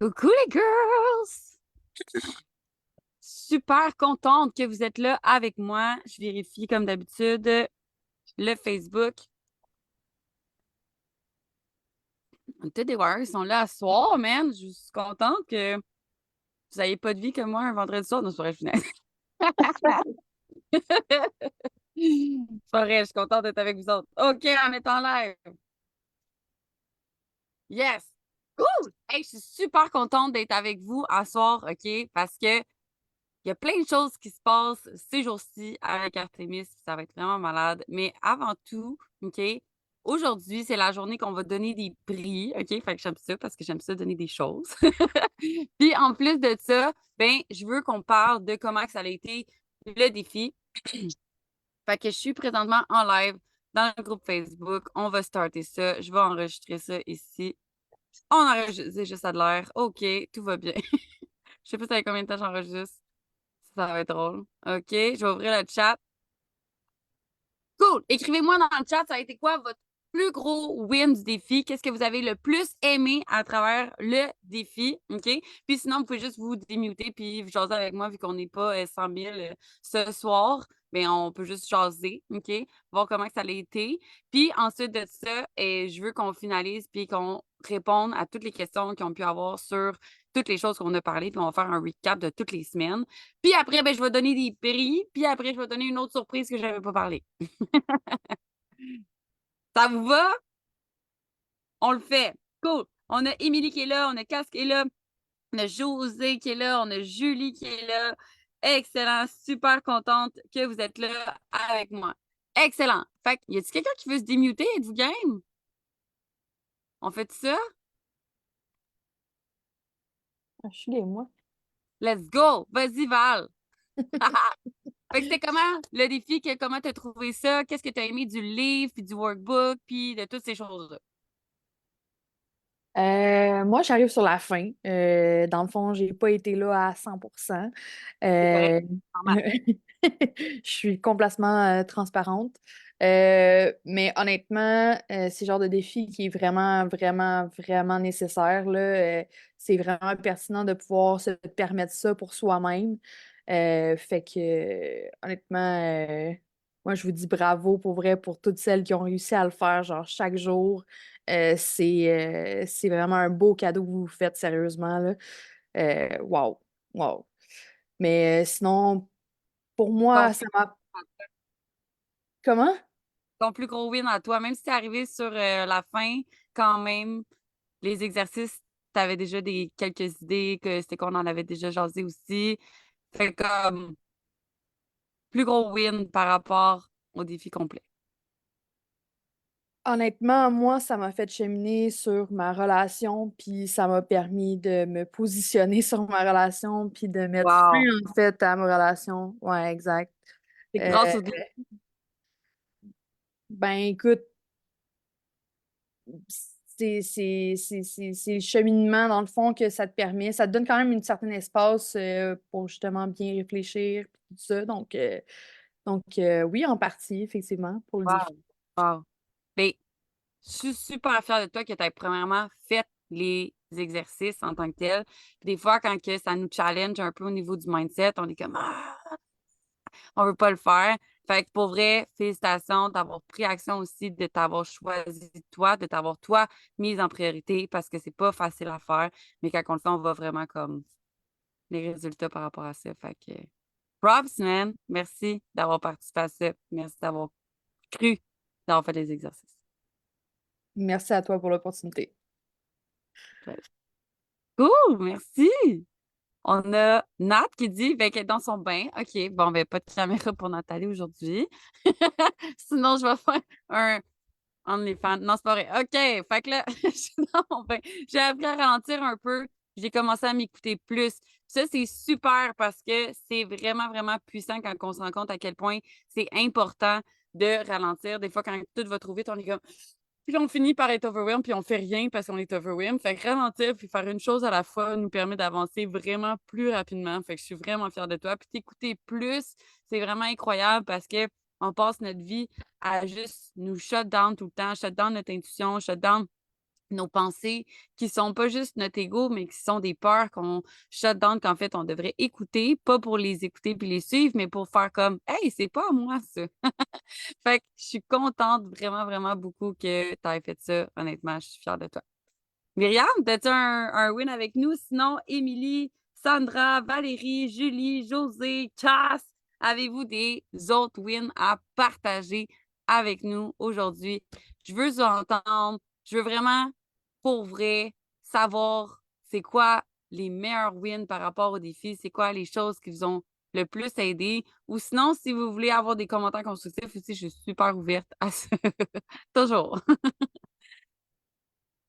Coucou les girls! Super contente que vous êtes là avec moi. Je vérifie comme d'habitude le Facebook. Tous des warriors sont là à soir, man. Je suis contente que vous n'ayez pas de vie comme moi un vendredi soir. Non, c'est pas vrai, je finis. C'est pas vrai, je suis contente d'être avec vous autres. OK, on est en live. Yes! Cool! Hey, je suis super contente d'être avec vous à soir, OK? Parce que il y a plein de choses qui se passent ces jours-ci avec Artemis, puis ça va être vraiment malade. Mais avant tout, OK, aujourd'hui, c'est la journée qu'on va donner des prix, OK? Fait que j'aime ça parce que j'aime ça donner des choses. Puis en plus de ça, ben, je veux qu'on parle de comment que ça a été le défi. Fait que je suis présentement en live dans le groupe Facebook. On va starter ça. Je vais enregistrer ça ici. On enregistre juste ça de l'air. OK, tout va bien. Je sais pas ça fait combien de temps j'enregistre. Ça va être drôle. OK, je vais ouvrir le chat. Cool! Écrivez-moi dans le chat, ça a été quoi votre plus gros win du défi? Qu'est-ce que vous avez le plus aimé à travers le défi? OK? Puis sinon, vous pouvez juste vous démuter puis vous jaser avec moi vu qu'on n'est pas 100 000 ce soir. Mais on peut juste jaser, OK? Voir comment que ça a été. Puis ensuite de ça, je veux qu'on finalise puis qu'on réponde à toutes les questions qu'on pu avoir sur toutes les choses qu'on a parlé. Puis on va faire un recap de toutes les semaines. Puis après, ben, je vais donner des prix. Puis après, je vais donner une autre surprise que je n'avais pas parlé. Ça vous va? On le fait. Cool. On a Émilie qui est là, on a Cass qui est là, on a José qui est là, on a Julie qui est là. Excellent. Super contente que vous êtes là avec moi. Excellent. Fait que, y a-t-il quelqu'un qui veut se démuter? Êtes-vous game? On fait ça? Ah, je suis les moi. Let's go. Vas-y, Val. Fait que c'était comment le défi? Comment t'as trouvé ça? Qu'est-ce que t'as aimé du livre, puis du workbook, puis de toutes ces choses-là? Moi, j'arrive sur la fin. Dans le fond, j'ai pas été là à 100%. C'est correct. Euh, Normal. je suis complètement transparente. Mais honnêtement, c'est le genre de défi qui est vraiment, vraiment, vraiment nécessaire, là. C'est vraiment pertinent de pouvoir se permettre ça pour soi-même. Fait que, honnêtement, moi, je vous dis bravo pour vrai pour toutes celles qui ont réussi à le faire, genre chaque jour. C'est vraiment un beau cadeau que vous vous faites, sérieusement, là. Wow, wow. Mais sinon, pour Ton moi, plus, ça m'a... Comment? ton plus gros win à toi, même si t'es arrivé sur la fin, quand même, les exercices, t'avais déjà quelques idées que c'était qu'on en avait déjà jasé aussi. Fait comme plus gros win par rapport au défi complet. Honnêtement, moi, ça m'a fait cheminer sur ma relation, puis ça m'a permis de me positionner sur ma relation, puis de mettre fin, Wow. en fait, à ma relation. Ouais, exact. C'est Euh, grâce au défi. ben, écoute, c'est le cheminement, dans le fond, que ça te permet. Ça te donne quand même un certain espace pour justement bien réfléchir, puis tout ça. Donc, oui, en partie, effectivement, pour le défi. Wow. Wow. Ben, je suis super fière de toi que tu aies premièrement fait les exercices en tant que tel. Des fois, quand que ça nous challenge un peu au niveau du mindset, on est comme on veut pas le faire. Fait que pour vrai, félicitations d'avoir pris action aussi, de t'avoir choisi toi, de t'avoir toi mise en priorité parce que c'est pas facile à faire. Mais quand on le fait, on voit vraiment comme les résultats par rapport à ça. Fait que props, man. Merci d'avoir participé à ça. Merci d'avoir cru d'avoir fait les exercices. Merci à toi pour l'opportunité. Ouais. Cool, merci. On a Nat qui dit ben, qu'elle est dans son bain. OK, bon, ben, pas de caméra pour Nathalie aujourd'hui. Sinon, je vais faire un OnlyFans. Non, c'est pas vrai. OK, fait que là, je suis dans mon bain. J'ai appris à ralentir un peu. J'ai commencé à m'écouter plus. Ça, c'est super parce que c'est vraiment, vraiment puissant quand on se rend compte à quel point c'est important de ralentir. Des fois, quand tout va trop vite, on est comme puis là, on finit par être overwhelmed, puis on fait rien parce qu'on est overwhelmed. Fait que ralentir puis faire une chose à la fois nous permet d'avancer vraiment plus rapidement. Fait que je suis vraiment fière de toi. Puis t'écouter plus, c'est vraiment incroyable parce que on passe notre vie à juste nous shut down tout le temps, shut down notre intuition, shut down nos pensées qui sont pas juste notre ego, mais qui sont des peurs qu'on shut down, qu'en fait, on devrait écouter, pas pour les écouter puis les suivre, mais pour faire comme Hey, c'est pas à moi ça. Fait que je suis contente vraiment, vraiment beaucoup que tu aies fait ça. Honnêtement, je suis fière de toi. Myriam, t'as-tu un win avec nous? Sinon, Émilie, Sandra, Valérie, Julie, José, Chas, avez-vous des autres wins à partager avec nous aujourd'hui? Je veux vous entendre. Je veux vraiment, pour vrai, savoir c'est quoi les meilleurs wins par rapport aux défis, c'est quoi les choses qui vous ont le plus aidé. Ou sinon, si vous voulez avoir des commentaires constructifs aussi, je suis super ouverte à ça. Toujours.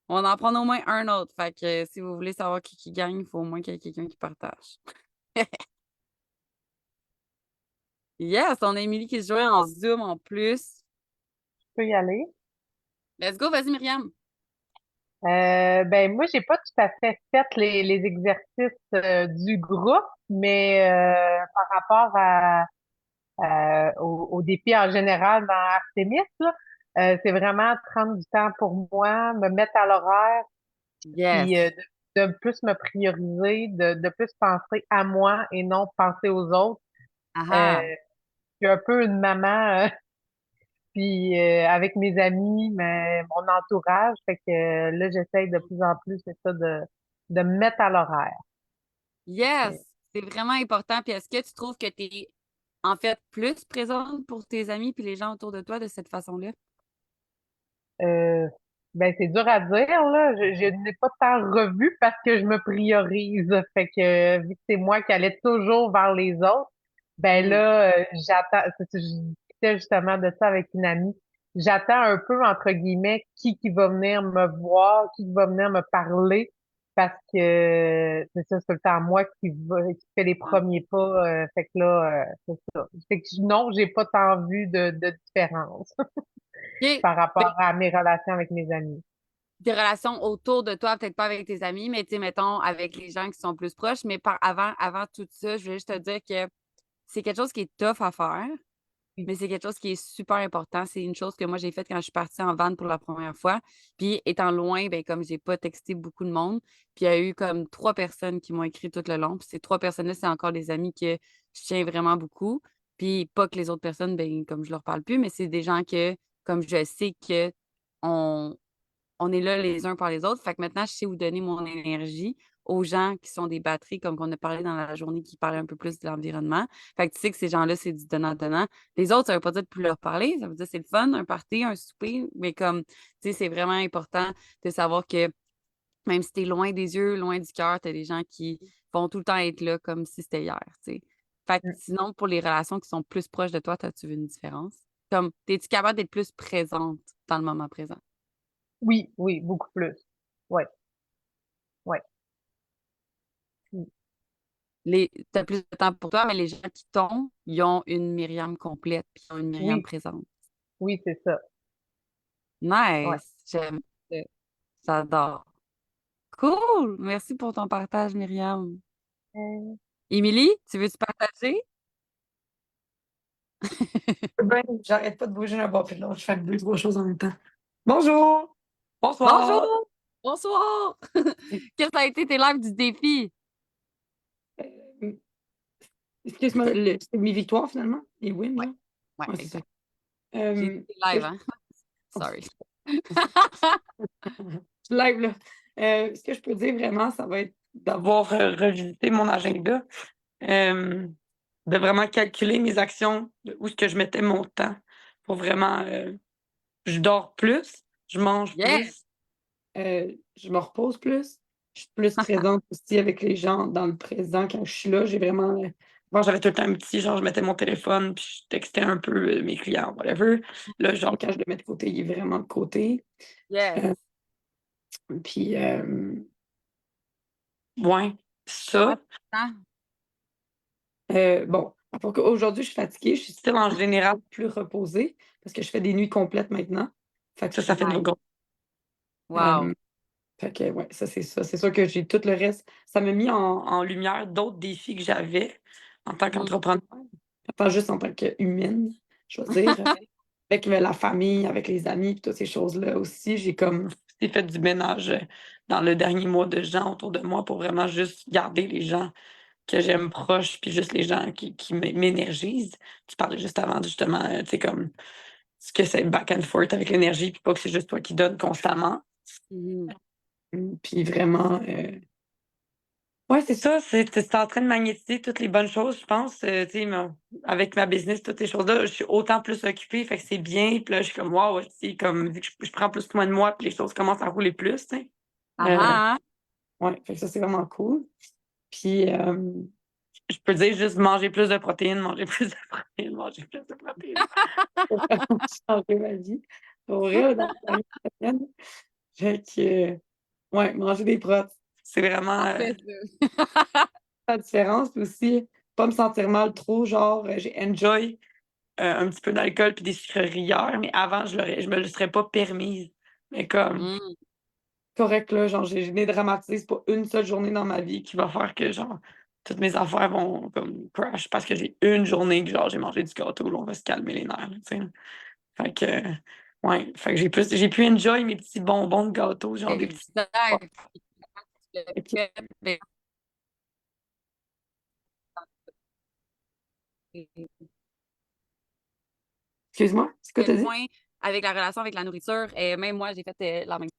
On en prend au moins un autre. Fait que si vous voulez savoir qui gagne, il faut au moins qu'il y ait quelqu'un qui partage. Yes, on a Émilie qui se joint en Zoom en plus. Je peux y aller. Let's go, vas-y, Myriam. Ben moi, j'ai pas tout à fait les exercices du groupe, mais par rapport au défi en général dans Artemis, là, c'est vraiment prendre du temps pour moi, me mettre à l'horaire, Yes. puis de plus me prioriser, de plus penser à moi et non penser aux autres. Euh, Ah je suis un peu une maman, puis avec mes amis, mon entourage, fait que là, j'essaye de plus en plus, c'est ça, de me mettre à l'horaire. Yes, c'est vraiment important. Puis est-ce que tu trouves que tu es en fait plus présente pour tes amis puis les gens autour de toi de cette façon-là? Euh, ben, c'est dur à dire, là. Je n'ai pas tant revu parce que je me priorise. Fait que, vu que c'est moi qui allais toujours vers les autres, ben Hmm. là, j'attends, je discutais justement de ça avec une amie. J'attends un peu, entre guillemets, qui va venir me voir, qui va venir me parler, parce que c'est ça, c'est tout le temps moi qui fait les Ouais. premiers pas. Fait que là, c'est ça. Fait que non, j'ai pas tant vu de différence OK. par rapport à mes relations avec mes amis. Des relations autour de toi, peut-être pas avec tes amis, mais tu sais, mettons, avec les gens qui sont plus proches. Mais avant tout ça, je voulais juste te dire que c'est quelque chose qui est tough à faire, Oui. mais c'est quelque chose qui est super important. C'est une chose que moi, j'ai faite quand je suis partie en van pour la première fois. Puis, étant loin, ben, comme j'ai pas texté beaucoup de monde, puis il y a eu comme 3 personnes qui m'ont écrit tout le long. Puis ces 3 personnes-là, c'est encore des amis que je tiens vraiment beaucoup. Puis, pas que les autres personnes, ben, comme je leur parle plus, mais c'est des gens que, comme je sais que on, on est là les uns par les autres. Fait que maintenant, je sais où donner mon énergie aux gens qui sont des batteries, comme on a parlé dans la journée, qui parlaient un peu plus de l'environnement. Fait que tu sais que ces gens-là, c'est du donnant-donnant. Les autres, ça veut pas dire de plus leur parler. Ça veut dire c'est le fun, un party, un souper. Mais comme, tu sais, c'est vraiment important de savoir que même si t'es loin des yeux, loin du cœur, t'as des gens qui vont tout le temps être là comme si c'était hier, tu sais. Fait que Mm. sinon, pour les relations qui sont plus proches de toi, as-tu vu une différence? Comme, es-tu capable d'être plus présente dans le moment présent? Oui, oui, beaucoup plus. Ouais, ouais. Mm. T'as plus de temps pour toi, mais les gens qui t'ont, ils ont une Myriam complète, puis ils ont une Myriam Oui, présente. oui, c'est ça. Ouais. Nice! J'aime ça. J'adore. Cool! Merci pour ton partage, Myriam. Euh, Émilie, tu veux-tu partager? Ben, j'arrête pas de bouger un bas puis de l'autre. Je fais deux, trois choses en même temps. Bonjour! Bonsoir! Bonjour! Bonsoir! Quels ont été tes lives du défi? Euh, excuse-moi, c'est mes victoires finalement? Les wins, Ouais, là? ouais, Ouais, c'est ça. exact. J'ai été Ce que live, je... hein? Sorry. Je suis live, là. Ce que je peux dire vraiment, ça va être d'avoir revisité mon agenda, euh, de vraiment calculer mes actions, de où est-ce que je mettais mon temps pour vraiment... je dors plus, je mange Yes! plus, je me repose plus. Je suis plus présente aussi avec les gens dans le présent quand je suis là. J'ai vraiment. Bon, j'avais tout le temps un petit, genre, je mettais mon téléphone, puis je textais un peu mes clients, whatever. Là, genre, quand je le mets de côté, il est vraiment de côté. Yes! Euh, puis, ouais, Ouais, ça. hein? Bon, alors qu'aujourd'hui, je suis fatiguée. Je suis still en général plus reposée parce que je fais des nuits complètes maintenant. Fait que ça fait une Nice. grosse. Wow. Fait que, ouais, ça, c'est ça. C'est sûr que j'ai tout le reste. Ça m'a mis en lumière d'autres défis que j'avais en tant Mhm. qu'entrepreneur, pas juste en tant qu'humaine, je veux dire. Avec la famille, avec les amis, puis toutes ces choses-là aussi, j'ai comme aussi fait du ménage dans le dernier mois de gens autour de moi pour vraiment juste garder les gens que j'aime proches, puis juste les gens qui m'énergisent. Tu parlais juste avant, justement, tu sais, comme ce que c'est back and forth avec l'énergie, puis pas que c'est juste toi qui donnes constamment. Puis vraiment, ouais, c'est ça, c'est en train de magnétiser toutes les bonnes choses, je pense. Tu sais, avec ma business, toutes ces choses-là, je suis autant plus occupée, fait que c'est bien. Puis là, je suis comme, wow, tu sais, comme, vu que je prends plus soin de moi, puis les choses commencent à rouler plus, tu sais. Ah, Ouais, fait que ça, c'est vraiment cool. Puis, je peux dire juste manger plus de protéines, manger plus de protéines, manger plus de protéines. Pour vraiment changer ma vie. Pour vrai, dans la semaine. Fait que, ouais, manger des protes, c'est vraiment parfait, ça. la différence. Puis aussi, pas me sentir mal trop, genre, j'ai enjoy un petit peu d'alcool puis des sucreries hier, mais avant, je me le serais pas permise. Mais comme, Mm. correct, là, genre, j'ai dédramatisé, c'est pas une seule journée dans ma vie qui va faire que, genre, toutes mes affaires vont, comme, crash parce que j'ai une journée que, genre, j'ai mangé du gâteau, là, on va se calmer les nerfs, là, tu sais. Fait que, ouais, fait que j'ai pu enjoy mes petits bonbons de gâteau, genre, des petits... Exact. Fait que, Ben, excuse-moi, c'est quoi t'as quel dit? point, avec la relation avec la nourriture, et même moi, j'ai fait la même.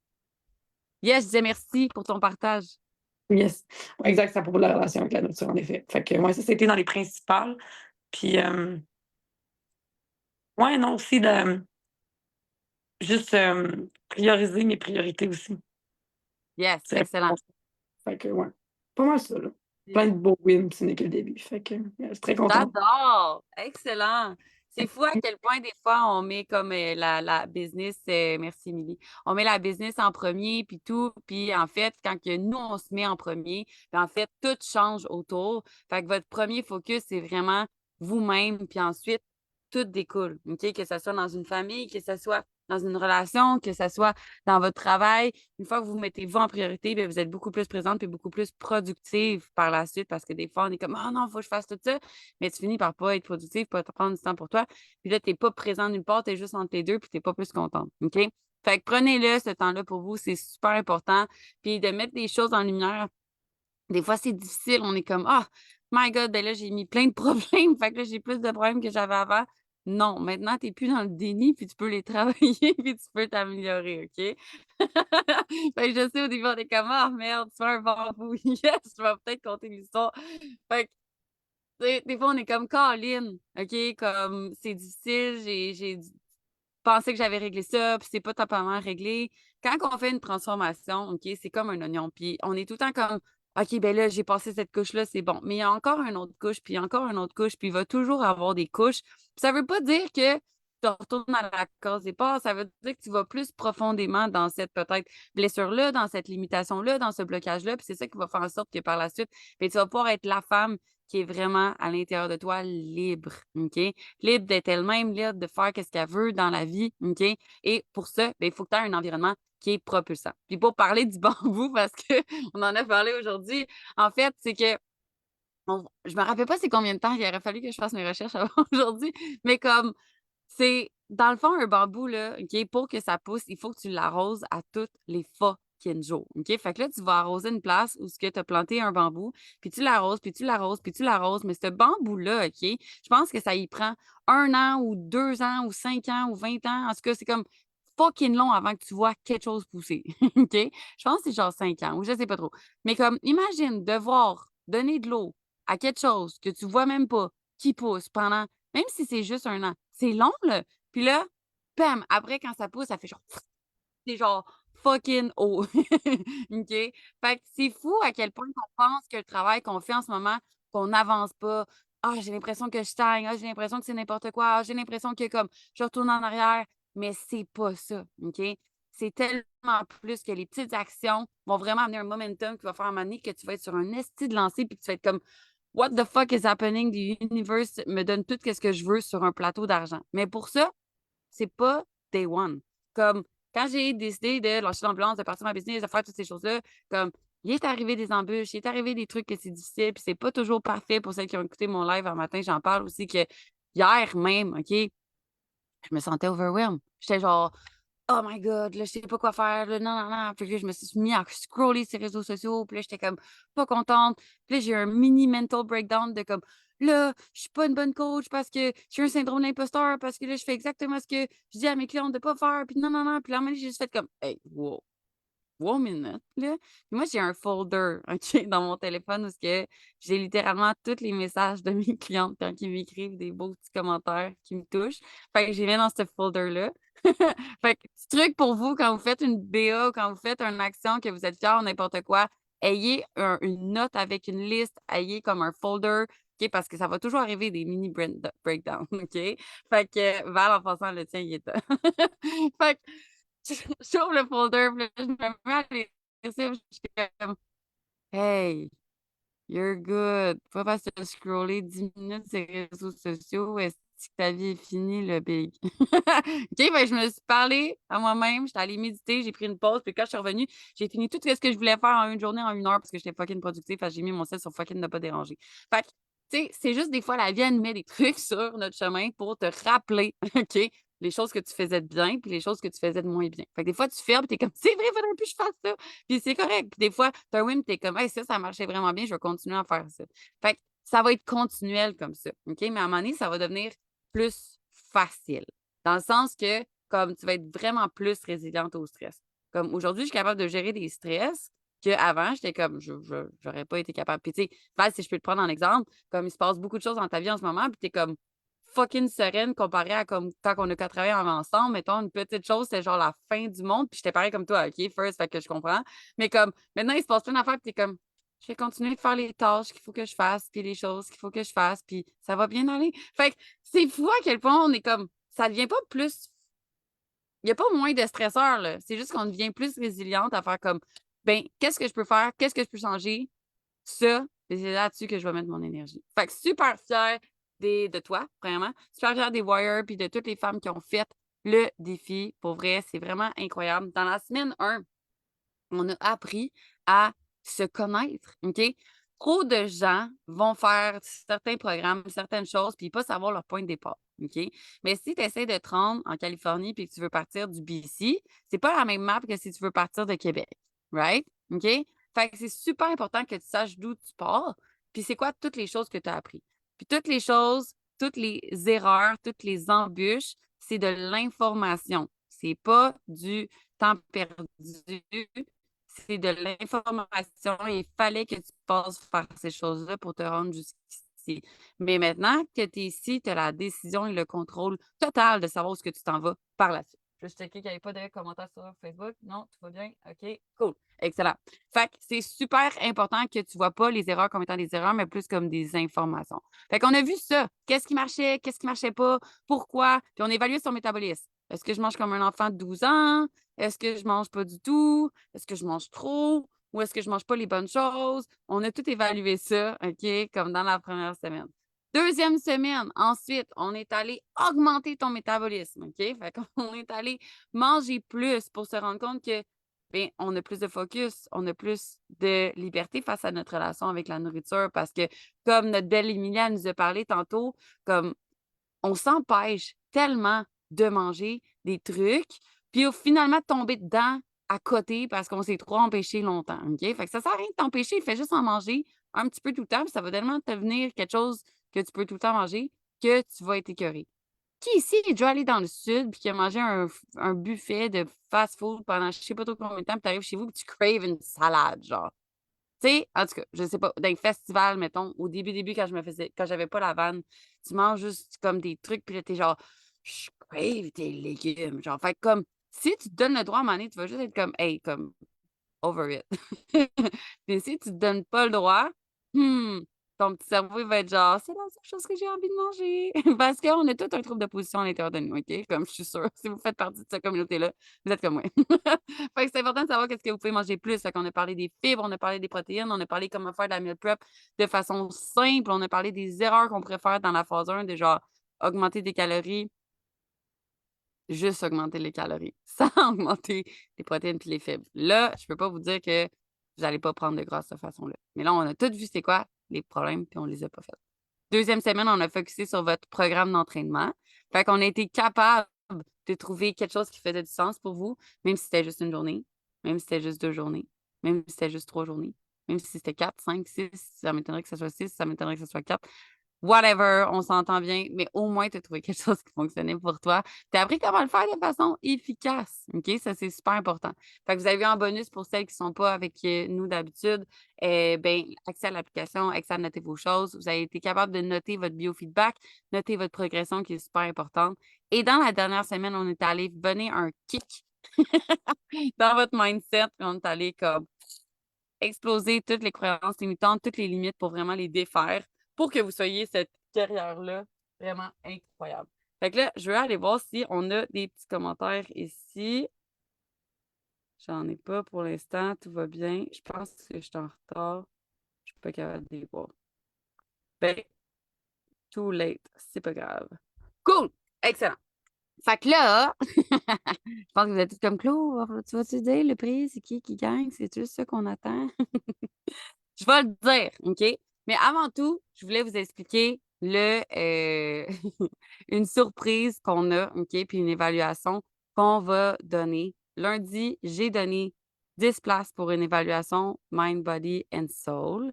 Yes, je disais merci pour ton partage. Yes. Ouais, exact, c'est à propos de la relation avec la nourriture, en effet. Fait que, ouais, ça, c'était dans les principales. Puis, ouais, non, aussi, juste prioriser mes priorités aussi. Yes, C'est excellent. important. Fait que, ouais, pas mal ça, là. Plein de beaux wins, ce n'est que le début. Fait que, je suis très contente. J'adore! Excellent! C'est fou à quel point des fois on met comme la business, merci Émilie, on met la business en premier puis tout, puis en fait, quand que nous on se met en premier, puis en fait, tout change autour. Fait que votre premier focus, c'est vraiment vous-même, puis ensuite, tout découle, OK? Que ce soit dans une famille, que ce soit dans une relation, que ce soit dans votre travail. Une fois que vous mettez vous en priorité, bien, vous êtes beaucoup plus présente et beaucoup plus productive par la suite parce que des fois, on est comme, oh non, il faut que je fasse tout ça. Mais tu finis par pas être productive, pas te prendre du temps pour toi. Puis là, tu n'es pas présent nulle part, tu es juste entre les deux, puis tu n'es pas plus contente. OK? Fait que prenez-le, ce temps-là pour vous, c'est super important. Puis de mettre des choses en lumière, des fois, c'est difficile. On est comme, ah, my God, ben là, j'ai mis plein de problèmes. Fait que là, j'ai plus de problèmes que j'avais avant. Non, maintenant, tu n'es plus dans le déni, puis tu peux les travailler, puis tu peux t'améliorer, OK? Fait que je sais, au début, on est comme, ah, merde, tu fais un bambou. Yes, je vais peut-être compter l'histoire. Fait que, tu sais, des fois, on est comme, Caroline, OK? Comme, c'est difficile, j'ai pensé que j'avais réglé ça, puis c'est pas totalement réglé. Quand on fait une transformation, OK, c'est comme un oignon, puis on est tout le temps comme, OK, ben là, j'ai passé cette couche-là, c'est bon. Mais il y a encore une autre couche, puis encore une autre couche, puis il va toujours avoir des couches. Puis ça veut pas dire que tu retournes à la case départ, ça veut dire que tu vas plus profondément dans cette peut-être blessure-là, dans cette limitation-là, dans ce blocage-là, puis c'est ça qui va faire en sorte que par la suite, ben, tu vas pouvoir être la femme qui est vraiment à l'intérieur de toi libre, OK? Libre d'être elle-même, libre de faire ce qu'elle veut dans la vie, OK? Et pour ça, ben, il faut que tu aies un environnement qui est propulsant. Puis pour parler du bambou, parce qu'on en a parlé aujourd'hui, en fait, c'est que je me rappelle pas c'est combien de temps il aurait fallu que je fasse mes recherches avant aujourd'hui, mais comme c'est dans le fond un bambou là, OK, pour que ça pousse, il faut que tu l'arroses à toutes les fucking jours, OK? Fait que là, tu vas arroser une place où ce que tu as planté un bambou, puis tu l'arroses, puis tu l'arroses, puis tu l'arroses, mais ce bambou-là, OK, je pense que ça y prend 1 an ou 2 ans ou 5 ans ou 20 ans. En tout cas, c'est comme fucking long avant que tu vois quelque chose pousser, OK? Je pense que c'est genre 5 ans ou je sais pas trop. Mais comme, imagine devoir donner de l'eau à quelque chose que tu vois même pas qui pousse pendant même si c'est juste 1 an, c'est long, là. Puis là, bam, après, quand ça pousse, ça fait genre, c'est genre fucking haut. OK? Fait que c'est fou à quel point on pense que le travail qu'on fait en ce moment, qu'on n'avance pas. Ah, j'ai l'impression que je stagne. Ah, j'ai l'impression que c'est n'importe quoi. Ah, j'ai l'impression que comme je retourne en arrière. Mais c'est pas ça. OK? C'est tellement plus que les petites actions vont vraiment amener un momentum qui va faire un moment donné que tu vas être sur un esti de lancer puis que tu vas être comme What the fuck is happening? The universe me donne tout ce que je veux sur un plateau d'argent. Mais pour ça, c'est pas day one. Comme quand j'ai décidé de lâcher l'ambulance, de partir ma business, de faire toutes ces choses-là, comme il est arrivé des embûches, il est arrivé des trucs que c'est difficile, puis c'est pas toujours parfait pour celles qui ont écouté mon live un matin. J'en parle aussi que hier même, OK, je me sentais overwhelmed. J'étais genre, oh my God, là, je sais pas quoi faire, là, non, non, non. Puis là, je me suis mis à scroller ces réseaux sociaux, puis là, j'étais comme pas contente. Puis là, j'ai eu un mini mental breakdown de comme, là, je suis pas une bonne coach parce que j'ai un syndrome de l'imposteur, parce que là, je fais exactement ce que je dis à mes clients de pas faire, puis non, non, non. Puis là, à un moment donné, j'ai juste fait comme, hey, wow. 3 minutes, là. Puis moi, j'ai un folder, OK, dans mon téléphone où ce que j'ai littéralement tous les messages de mes clientes quand ils m'écrivent des beaux petits commentaires qui me touchent. Fait que je les mets dans ce folder-là. Fait que petit truc pour vous, quand vous faites une BA ou quand vous faites une action que vous êtes fier ou n'importe quoi, ayez une note avec une liste, ayez comme un folder, OK, parce que ça va toujours arriver des mini breakdowns, OK? Fait que Val, en passant, le tien, il est là. Fait que j'ouvre le folder, puis là, je me mets à lire ça, puis je suis comme, hey, you're good. Pas parce que tu as scrollé 10 minutes sur les réseaux sociaux, est-ce que ta vie est finie, le big? OK, ben, je me suis parlé à moi-même, j'étais allée méditer, j'ai pris une pause, puis quand je suis revenue, j'ai fini tout ce que je voulais faire en une journée, en 1 heure, parce que j'étais fucking productive, fait que j'ai mis mon sel sur fucking ne pas déranger. Fait que, tu sais, c'est juste des fois, la vie, elle nous met des trucs sur notre chemin pour te rappeler, OK, les choses que tu faisais de bien, puis les choses que tu faisais de moins bien. Fait que des fois, tu fermes, puis t'es comme, c'est vrai, faudrait plus que je fasse ça. Puis c'est correct. Puis des fois, t'as un win, t'es comme, hey, ça marchait vraiment bien, je vais continuer à faire ça. Fait que ça va être continuel comme ça. OK? Mais à un moment donné, ça va devenir plus facile. Dans le sens que, comme tu vas être vraiment plus résiliente au stress. Comme aujourd'hui, je suis capable de gérer des stress qu'avant, j'étais comme, j'aurais pas été capable. Puis tu sais, Val, si je peux te prendre en exemple, comme il se passe beaucoup de choses dans ta vie en ce moment, puis t'es comme fucking sereine comparé à comme quand on a qu'à travailler ensemble. Mettons, une petite chose, c'est genre la fin du monde, puis j'étais pareil comme toi, OK, first, fait que je comprends. Mais comme, maintenant, il se passe plein d'affaires, puis t'es comme, je vais continuer de faire les tâches qu'il faut que je fasse, puis les choses qu'il faut que je fasse, puis ça va bien aller. Fait que c'est fou à quel point on est comme, ça devient pas plus, il n'y a pas moins de stresseurs, là. C'est juste qu'on devient plus résiliente à faire comme, ben, qu'est-ce que je peux faire? Qu'est-ce que je peux changer? Ça, c'est là-dessus que je vais mettre mon énergie. Fait que super fière de toi, vraiment. Super fière des Warriors puis de toutes les femmes qui ont fait le défi. Pour vrai, c'est vraiment incroyable. Dans la semaine 1, on a appris à se connaître, OK? Trop de gens vont faire certains programmes, certaines choses, puis pas savoir leur point de départ, OK? Mais si tu essaies de te rendre en Californie puis que tu veux partir du BC, c'est pas la même map que si tu veux partir de Québec, right? OK? Fait que c'est super important que tu saches d'où tu pars, puis c'est quoi toutes les choses que tu as appris. Puis toutes les choses, toutes les erreurs, toutes les embûches, c'est de l'information. C'est pas du temps perdu, c'est de l'information et il fallait que tu passes faire ces choses-là pour te rendre jusqu'ici. Mais maintenant que tu es ici, tu as la décision et le contrôle total de savoir où est-ce que tu t'en vas par la suite. Je vais checker qu'il n'y avait pas de commentaires sur Facebook. Non, tout va bien. OK, cool. Excellent. Fait que c'est super important que tu ne vois pas les erreurs comme étant des erreurs, mais plus comme des informations. Fait qu'on a vu ça. Qu'est-ce qui marchait pas, pourquoi, puis on évalue son métabolisme. Est-ce que je mange comme un enfant de 12 ans? Est-ce que je mange pas du tout? Est-ce que je mange trop? Ou est-ce que je mange pas les bonnes choses? On a tout évalué ça, OK, comme dans la première semaine. Deuxième semaine, ensuite, on est allé augmenter ton métabolisme, OK? Fait qu'on est allé manger plus pour se rendre compte que, bien, on a plus de focus, on a plus de liberté face à notre relation avec la nourriture parce que, comme notre belle Emilia nous a parlé tantôt, comme on s'empêche tellement de manger des trucs, puis finalement tomber dedans à côté parce qu'on s'est trop empêché longtemps. OK? Fait que ça sert à rien de t'empêcher, fais juste en manger un petit peu tout le temps, puis ça va tellement devenir quelque chose que tu peux tout le temps manger que tu vas être écœuré. Qui ici est déjà allé dans le sud puis qui a mangé un buffet de fast-food pendant je sais pas trop combien de temps, puis tu arrives chez vous et tu craves une salade, genre? Tu sais, en tout cas, je sais pas, dans les festivals, mettons, au début, quand j'avais pas la vanne, tu manges juste comme des trucs, puis là, t'es genre, je crave tes légumes. Genre, fait que comme, si tu te donnes le droit à un moment donné, tu vas juste être comme, hey, comme, over it. Mais si tu te donnes pas le droit, hmm, ton petit cerveau, il va être genre, c'est la seule chose que j'ai envie de manger. Parce qu'on a tout un trouble de position à l'intérieur de nous, OK? Comme je suis sûre, si vous faites partie de cette communauté-là, vous êtes comme moi. Fait que c'est important de savoir qu'est-ce que vous pouvez manger plus. Fait qu'on a parlé des fibres, on a parlé des protéines, on a parlé comment faire de la meal prep de façon simple, on a parlé des erreurs qu'on pourrait faire dans la phase 1, de genre augmenter des calories, juste augmenter les calories, sans augmenter les protéines et les fibres. Là, je peux pas vous dire que vous n'allez pas prendre de gras de cette façon-là. Mais là, on a tout vu c'est quoi les problèmes, puis on les a pas faits. Deuxième semaine, on a focusé sur votre programme d'entraînement. Fait qu'on a été capable de trouver quelque chose qui faisait du sens pour vous, même si c'était juste une journée, même si c'était juste 2 journées, même si c'était juste 3 journées, même si c'était 4, 5, 6, ça m'étonnerait que ça soit 6, ça m'étonnerait que ça soit 4. Whatever, on s'entend bien, mais au moins tu as trouvé quelque chose qui fonctionnait pour toi. Tu as appris comment le faire de façon efficace, OK? Ça, c'est super important. Fait que vous avez eu en bonus pour celles qui ne sont pas avec nous d'habitude, ben, accès à l'application, accès à noter vos choses. Vous avez été capable de noter votre biofeedback, noter votre progression qui est super importante. Et dans la dernière semaine, on est allé donner un kick dans votre mindset, puis on est allé comme exploser toutes les croyances limitantes, toutes les limites pour vraiment les défaire pour que vous soyez cette carrière-là vraiment incroyable. Fait que là, je vais aller voir si on a des petits commentaires ici. J'en ai pas pour l'instant, tout va bien. Je pense que je suis en retard. Je suis pas capable de les voir. Ben, too late, c'est pas grave. Cool! Excellent! Fait que là, je pense que vous êtes tous comme Claude, tu vas-tu dire le prix, c'est qui gagne? C'est juste ça qu'on attend? Je vais le dire, OK? Mais avant tout, je voulais vous expliquer une surprise qu'on a, OK? Puis une évaluation qu'on va donner. Lundi, j'ai donné 10 places pour une évaluation Mind, Body and Soul.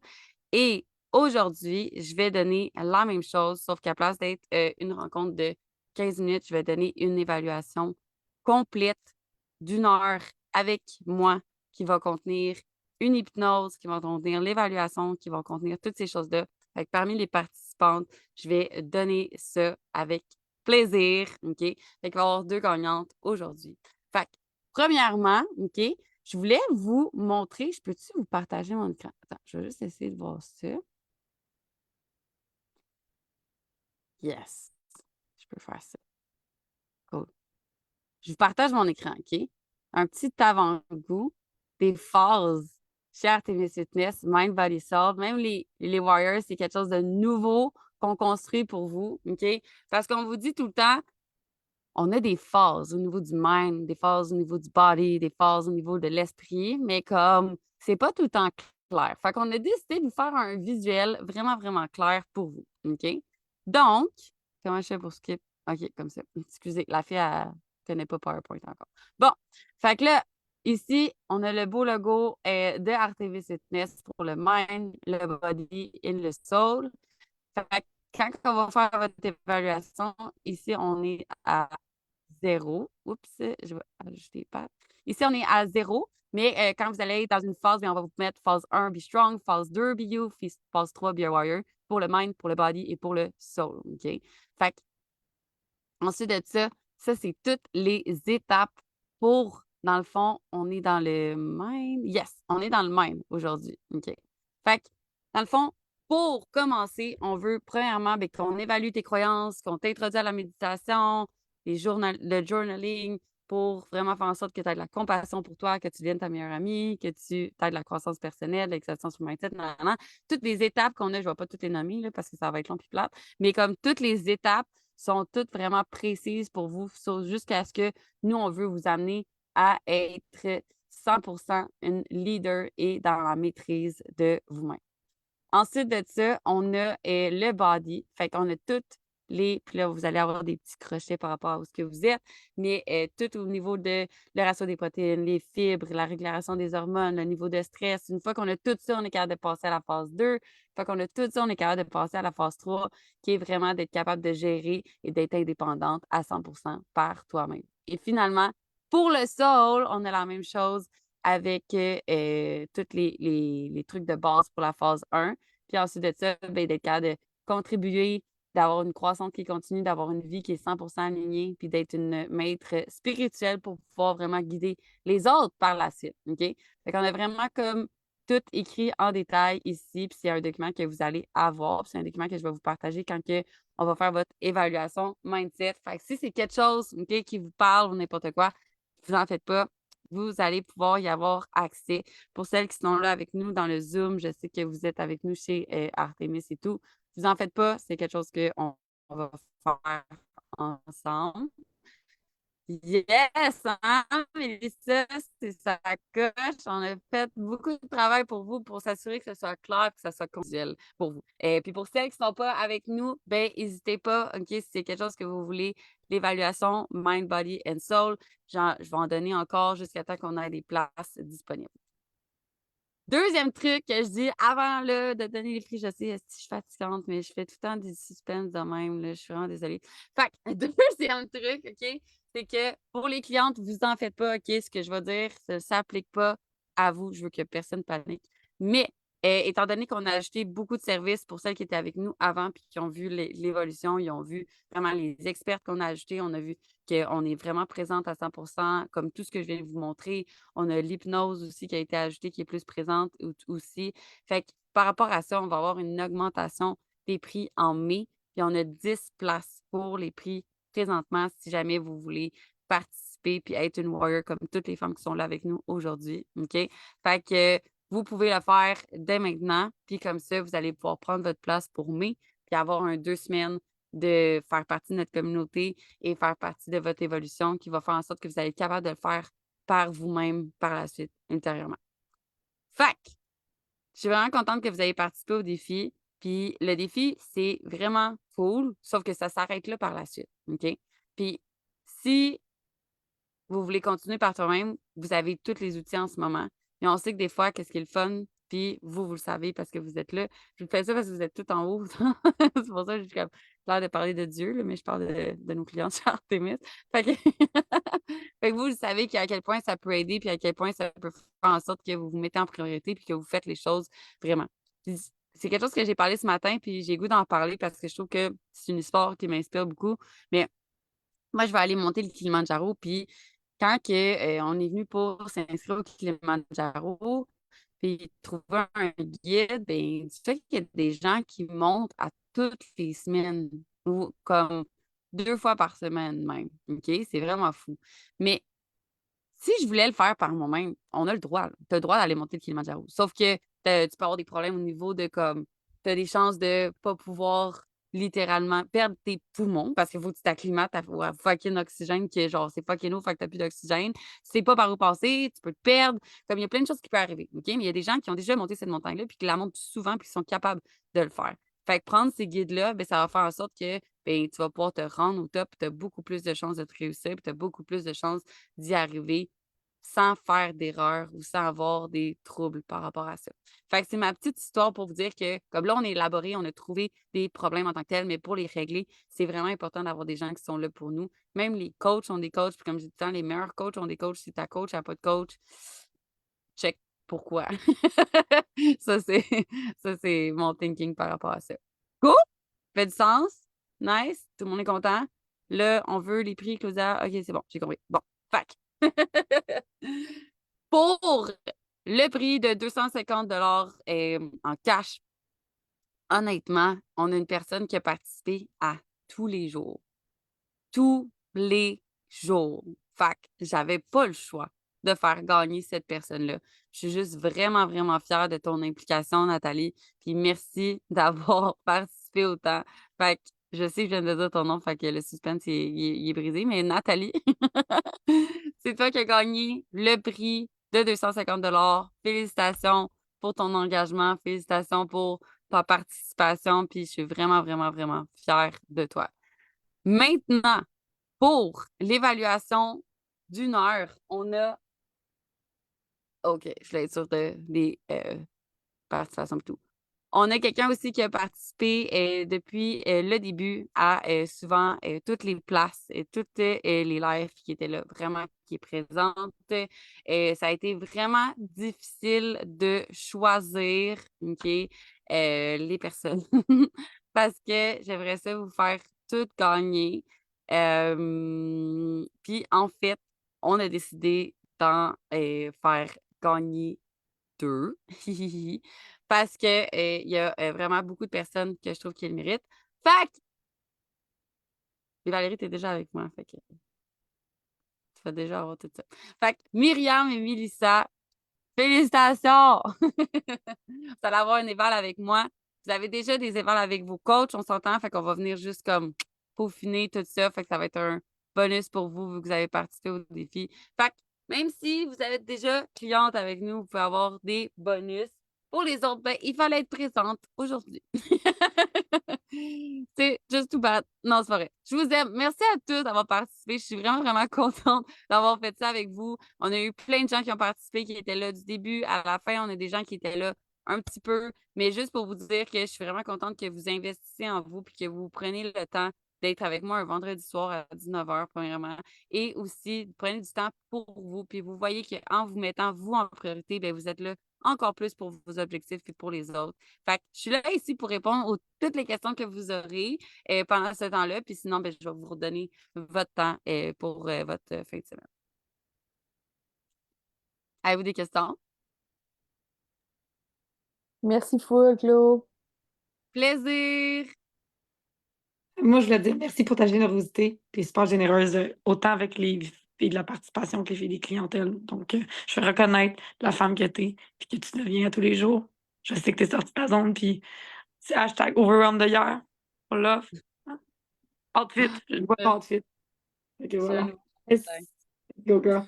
Et aujourd'hui, je vais donner la même chose, sauf qu'à place d'être une rencontre de 15 minutes, je vais donner une évaluation complète d'1 heure avec moi qui va contenir une hypnose, qui va contenir l'évaluation, qui va contenir toutes ces choses-là. Fait que parmi les participantes, je vais donner ça avec plaisir, OK? Fait qu'il va y avoir 2 gagnantes aujourd'hui. Fait que, premièrement, OK, je voulais vous montrer, je peux-tu vous partager mon écran? Attends, je vais juste essayer de voir ça. Yes, je peux faire ça. Cool. Je vous partage mon écran, OK? Un petit avant-goût des phases chez Artemis Fitness, Mind, Body, Soul. Même les Warriors, c'est quelque chose de nouveau qu'on construit pour vous, OK? Parce qu'on vous dit tout le temps, on a des phases au niveau du mind, des phases au niveau du body, des phases au niveau de l'esprit, mais comme c'est pas tout le temps clair. Fait qu'on a décidé de vous faire un visuel vraiment, vraiment clair pour vous, OK? Donc, comment je fais pour skip? OK, comme ça. Excusez, la fille, elle connaît pas PowerPoint encore. Bon, fait que là, ici, on a le beau logo de Artemis Fitness pour le mind, le body et le soul. Fait que quand on va faire votre évaluation, ici, on est à 0. Oups, je vais ajouter pas. Ici, on est à 0, mais quand vous allez être dans une phase, bien, on va vous mettre phase 1, Be Strong, phase 2, Be You, phase 3, Be a Warrior, pour le mind, pour le body et pour le soul. OK? Fait que, ensuite de ça, c'est toutes les étapes pour, dans le fond, on est dans le mind. Yes, on est dans le mind aujourd'hui. OK? Fait que, dans le fond, pour commencer, on veut premièrement ben, qu'on évalue tes croyances, qu'on t'introduise à la méditation, le journaling, pour vraiment faire en sorte que tu aies de la compassion pour toi, que tu deviennes ta meilleure amie, que tu aies de la croissance personnelle, l'exception sur mindset, nanana. Toutes les étapes qu'on a, je ne vais pas toutes les nommer là, parce que ça va être long puis plate, mais comme toutes les étapes sont toutes vraiment précises pour vous, jusqu'à ce que nous, on veut vous amener à être 100% une leader et dans la maîtrise de vous-même. Ensuite de ça, on a le body. Fait qu'on a toutes puis là, vous allez avoir des petits crochets par rapport à ce que vous êtes, mais tout au niveau de le ratio des protéines, les fibres, la régulation des hormones, le niveau de stress. Une fois qu'on a tout ça, on est capable de passer à la phase 2. Une fois qu'on a tout ça, on est capable de passer à la phase 3, qui est vraiment d'être capable de gérer et d'être indépendante à 100% par toi-même. Et finalement, pour le soul, on a la même chose avec tous les trucs de base pour la phase 1. Puis ensuite de ça, ben, d'être capable de contribuer, d'avoir une croissance qui continue, d'avoir une vie qui est 100% alignée, puis d'être une maître spirituelle pour pouvoir vraiment guider les autres par la suite. OK? Fait qu'on a vraiment comme tout écrit en détail ici, puis c'est un document que vous allez avoir, puis c'est un document que je vais vous partager quand on va faire votre évaluation mindset. Fait que si c'est quelque chose OK, qui vous parle ou n'importe quoi, vous en faites pas. Vous allez pouvoir y avoir accès. Pour celles qui sont là avec nous dans le Zoom, je sais que vous êtes avec nous chez Artemis et tout. Vous en faites pas, c'est quelque chose qu'on va faire ensemble. Yes, hein, Mélissa, c'est ça coche. On a fait beaucoup de travail pour vous pour s'assurer que ce soit clair et que ça soit convivial pour vous. Et puis pour celles qui ne sont pas avec nous, ben n'hésitez pas, OK, si c'est quelque chose que vous voulez, l'évaluation Mind, Body and Soul, je vais en donner encore jusqu'à temps qu'on ait des places disponibles. Deuxième truc que je dis avant là, de donner les prix, je sais, je suis fatigante, mais je fais tout le temps des suspens de même. Là, je suis vraiment désolée. Fait que, deuxième truc, OK, c'est que pour les clientes, vous en faites pas, OK, ce que je vais dire, ça ne s'applique pas à vous. Je veux que personne panique. Mais étant donné qu'on a ajouté beaucoup de services pour celles qui étaient avec nous avant puis qui ont vu l'évolution, ils ont vu vraiment les experts qu'on a ajoutés, on a vu qu'on est vraiment présente à 100 comme tout ce que je viens de vous montrer. On a l'hypnose aussi qui a été ajoutée, qui est plus présente aussi. Fait que par rapport à ça, on va avoir une augmentation des prix en mai. Puis on a 10 places pour les prix présentement si jamais vous voulez participer puis être une warrior comme toutes les femmes qui sont là avec nous aujourd'hui. OK? Fait que vous pouvez le faire dès maintenant. Puis comme ça, vous allez pouvoir prendre votre place pour mai puis avoir 2 semaines de faire partie de notre communauté et faire partie de votre évolution qui va faire en sorte que vous allez être capable de le faire par vous-même par la suite, intérieurement. Fait que, je suis vraiment contente que vous ayez participé au défi. Puis le défi, c'est vraiment cool, sauf que ça s'arrête là par la suite. OK? Puis si vous voulez continuer par toi-même, vous avez tous les outils en ce moment. Mais on sait que des fois, qu'est-ce qui est le fun, puis vous le savez parce que vous êtes là. Je vous fais ça parce que vous êtes tout en haut. C'est pour ça que j'ai l'air de parler de Dieu, là, mais je parle de nos clients chez Artemis. Fait que, fait que vous le savez à quel point ça peut aider, puis à quel point ça peut faire en sorte que vous vous mettez en priorité, puis que vous faites les choses vraiment. Puis c'est quelque chose que j'ai parlé ce matin, puis j'ai goût d'en parler parce que je trouve que c'est une histoire qui m'inspire beaucoup. Mais moi, je vais aller monter le Kilimanjaro, puis quand on est venu pour s'inscrire au Kilimanjaro, puis trouver un guide, ben, du fait qu'il y a des gens qui montent à toutes les semaines ou comme 2 fois par semaine même. OK? C'est vraiment fou. Mais si je voulais le faire par moi-même, on a le droit. Tu as le droit d'aller monter le Kilimanjaro. Sauf que tu peux avoir des problèmes au niveau de comme. Tu as des chances de ne pas pouvoir littéralement perdre tes poumons parce qu'il faut que tu t'acclimates à fucking oxygène qui est genre c'est fucking eau, fait que tu plus d'oxygène. Tu sais pas par où passer, tu peux te perdre. Comme il y a plein de choses qui peuvent arriver. OK? Mais il y a des gens qui ont déjà monté cette montagne-là puis qui la montent souvent puis qui sont capables de le faire. Fait que prendre ces guides-là, ben, ça va faire en sorte que ben, tu vas pouvoir te rendre au top, tu as beaucoup plus de chances de te réussir, tu as beaucoup plus de chances d'y arriver sans faire d'erreur ou sans avoir des troubles par rapport à ça. Fait que c'est ma petite histoire pour vous dire que, comme là, on a élaboré, on a trouvé des problèmes en tant que tels, mais pour les régler, c'est vraiment important d'avoir des gens qui sont là pour nous. Même les coachs ont des coachs, puis comme je dis tout le temps, les meilleurs coachs ont des coachs. Si ta coach n'a pas de coach, check pourquoi. Ça, c'est ça, c'est mon thinking par rapport à ça. Cool? Fait du sens? Nice? Tout le monde est content? Là, on veut les prix, Claudia. OK, c'est bon, j'ai compris. Bon, fac. Pour le prix de 250 en cash, honnêtement, on a une personne qui a participé à tous les jours. Tous les jours. Fait que j'avais pas le choix de faire gagner cette personne-là. Je suis juste vraiment, vraiment fière de ton implication, Nathalie. Puis merci d'avoir participé autant. Fait que je sais que je viens de dire ton nom, fait que le suspense il est brisé, mais Nathalie, c'est toi qui as gagné le prix de 250 Félicitations pour ton engagement. Félicitations pour ta participation. Puis je suis vraiment, vraiment, vraiment fière de toi. Maintenant, pour l'évaluation d'1 heure, on a. OK, je voulais être sûre des participations et tout. On a quelqu'un aussi qui a participé depuis le début à souvent toutes les places et toutes les lives qui étaient là, vraiment qui est présente. Ça a été vraiment difficile de choisir OK, les personnes parce que j'aimerais ça vous faire toutes gagner. Puis en fait, on a décidé d'en faire gagner 2. Parce que, il y a, vraiment beaucoup de personnes que je trouve qui le méritent. Fait que et Valérie, tu es déjà avec moi, fait que tu vas déjà avoir tout ça. Fait que Myriam et Mélissa, félicitations! Vous allez avoir un éval avec moi. Vous avez déjà des évals avec vos coachs, on s'entend, fait qu'on va venir juste comme peaufiner tout ça, fait que ça va être bonus pour vous vu que vous avez participé au défi. Fait que même si vous êtes déjà cliente avec nous, vous pouvez avoir des bonus. Pour les autres, ben, il fallait être présente aujourd'hui. C'est just too bad. Non, c'est pas vrai. Je vous aime. Merci à tous d'avoir participé. Je suis vraiment, vraiment contente d'avoir fait ça avec vous. On a eu plein de gens qui ont participé, qui étaient là du début à la fin. On a des gens qui étaient là un petit peu. Mais juste pour vous dire que je suis vraiment contente que vous investissez en vous puis que vous preniez le temps d'être avec moi un vendredi soir à 19h, premièrement. Et aussi, prenez du temps pour vous. Puis vous voyez qu'en vous mettant vous en priorité, bien, vous êtes là encore plus pour vos objectifs et pour les autres. Fait que je suis là ici pour répondre à toutes les questions que vous aurez pendant ce temps-là. Puis sinon, ben, je vais vous redonner votre temps pour votre fin de semaine. Avez-vous des questions? Merci full, Claude. Plaisir! Moi, je voulais dire merci pour ta générosité. Tu es super généreuse, autant avec les filles de la participation que les filles des clientèles. Donc, je veux reconnaître la femme que tu es et que tu deviens à tous les jours. Je sais que tu es sortie de ta zone, puis c'est hashtag overwhelmed de hier. On l'offre. Outfit. Je vois ton outfit. Fait que voilà. Yes. Go girl.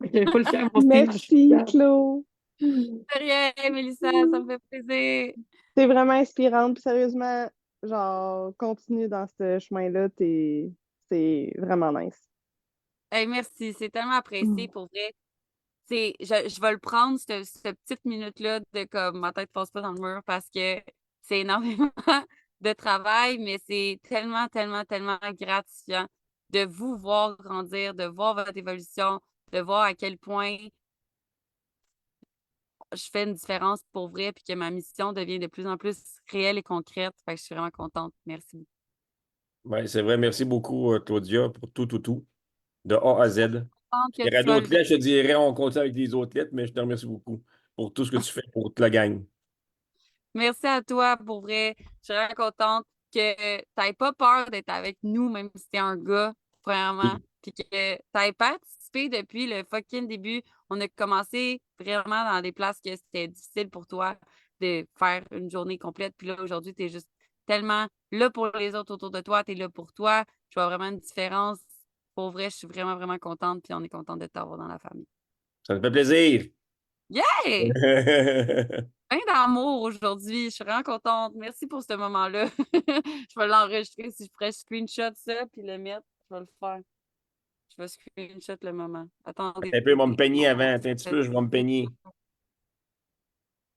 Fait que full fière, moi aussi, Merci, Claude. De rien, Mélissa, ça me fait plaisir. T'es vraiment inspirante. Puis sérieusement, genre, continue dans ce chemin-là. C'est vraiment nice. Hey, merci, c'est tellement apprécié pour vrai. Je vais le prendre, cette petite minute-là de comme ma tête passe pas dans le mur parce que c'est énormément de travail, mais c'est tellement, tellement, tellement gratifiant de vous voir grandir, de voir votre évolution, de voir à quel point je fais une différence pour vrai puis que ma mission devient de plus en plus réelle et concrète. Fait que je suis vraiment contente. Merci beaucoup. Ouais, c'est vrai. Merci beaucoup, Claudia, pour tout, de A à Z. Contente que Il y aurait tu sois d'autres lettres, je te dirais, on continue avec les autres lettres, mais je te remercie beaucoup pour tout ce que tu fais pour toute la gang. Merci à toi, pour vrai. Je suis vraiment contente que tu n'aies pas peur d'être avec nous, même si tu es un gars, premièrement. Puis que tu aies participé depuis le fucking début. On a commencé vraiment dans des places que c'était difficile pour toi de faire une journée complète. Puis là, aujourd'hui, tu es juste tellement là pour les autres autour de toi. Tu es là pour toi. Je vois vraiment une différence. Pour vrai, je suis vraiment, vraiment contente. Puis on est content de t'avoir dans la famille. Ça me fait plaisir. Yeah! Plein d'amour aujourd'hui. Je suis vraiment contente. Merci pour ce moment-là. Je vais l'enregistrer. Si je pourrais screenshot ça puis le mettre, je vais le faire. Je vais screenshot le moment. Attendez. Un peu, je vais me peigner avant. Attends un petit peu, je vais me peigner.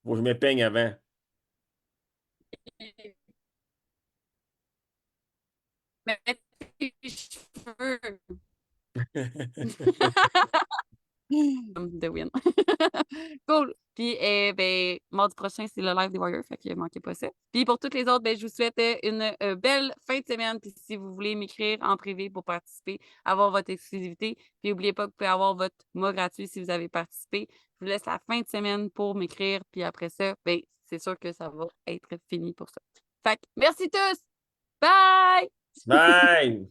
Faut que je me peigne avant. Mais tes cheveux. The win. Cool. Puis, ben, mardi prochain, c'est le live des Warriors, fait que manquez pas ça. Puis, pour toutes les autres, ben, je vous souhaite une belle fin de semaine. Puis, si vous voulez m'écrire en privé pour participer, avoir votre exclusivité, puis n'oubliez pas que vous pouvez avoir votre mot gratuit si vous avez participé. Je vous laisse la fin de semaine pour m'écrire. Puis après ça, ben, c'est sûr que ça va être fini pour ça. Fait que, merci tous! Bye! Bye!